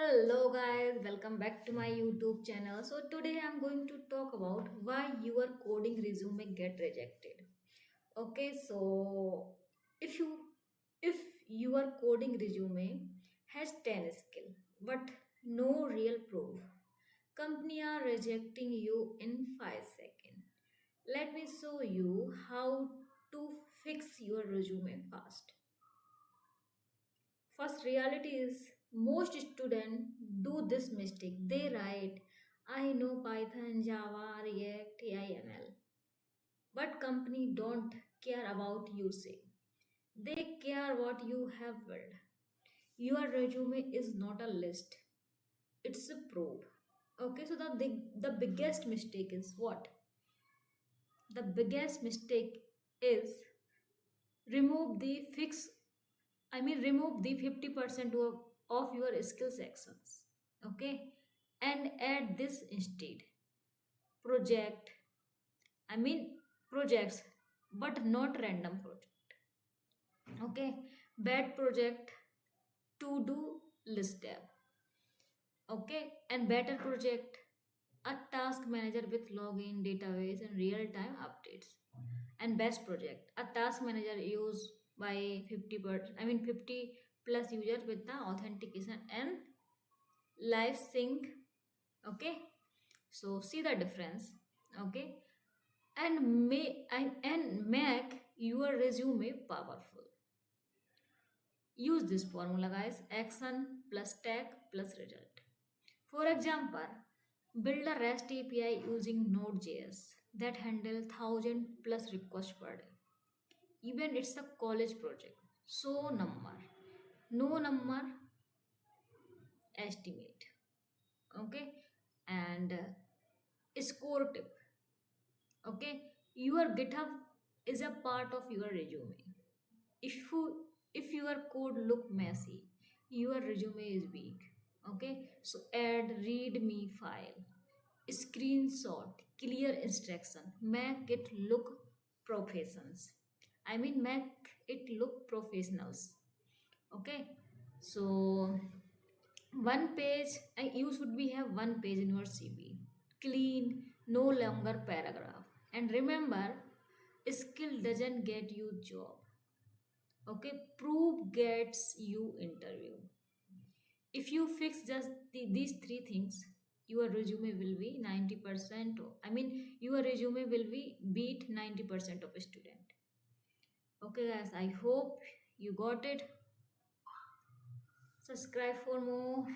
Hello guys, welcome back to my YouTube channel. So today I'm going to talk about why your coding resume get rejected. Okay, so if you if your coding resume has 10 skill but no real proof, company are rejecting you in 5 seconds. Let me show you how to fix your resume fast. First, reality is most students do this mistake. They write, I know Python, Java, React, AIML. But company don't care about you say. They care what you have built. Your resume is not a list. It's a probe. Okay, so the biggest mistake is what? The biggest mistake is remove the fix remove the 50% of your skill sections. Okay, and add this instead: project i mean projects, but not random project. Okay, bad project, to do list tab. Okay, and better project, a task manager with login, database, and real time updates. And best project, a task manager used by 50 plus users with the authentication and live sync. Okay, so see the difference. Okay, and make your resume powerful. Use this formula, guys: action plus tag plus result. For example, build a REST API using Node.js that handle 1000 plus requests per day. Even it's a college project. So number, no number, estimate. Okay, and score tip. Okay, your GitHub is a part of your resume. If your code look messy, your resume is weak. Okay, so add readme file, screenshot, clear instruction, make it look professions. Make it look professionals. Okay, so one page, you should be have one page in your CV, clean, no longer paragraph. And remember, skill doesn't get you job. Okay, proof gets you interview. If you fix just these three things, your resume will be 90%. Your resume will be beat 90% of a student. Okay guys, I hope you got it. Subscribe for more.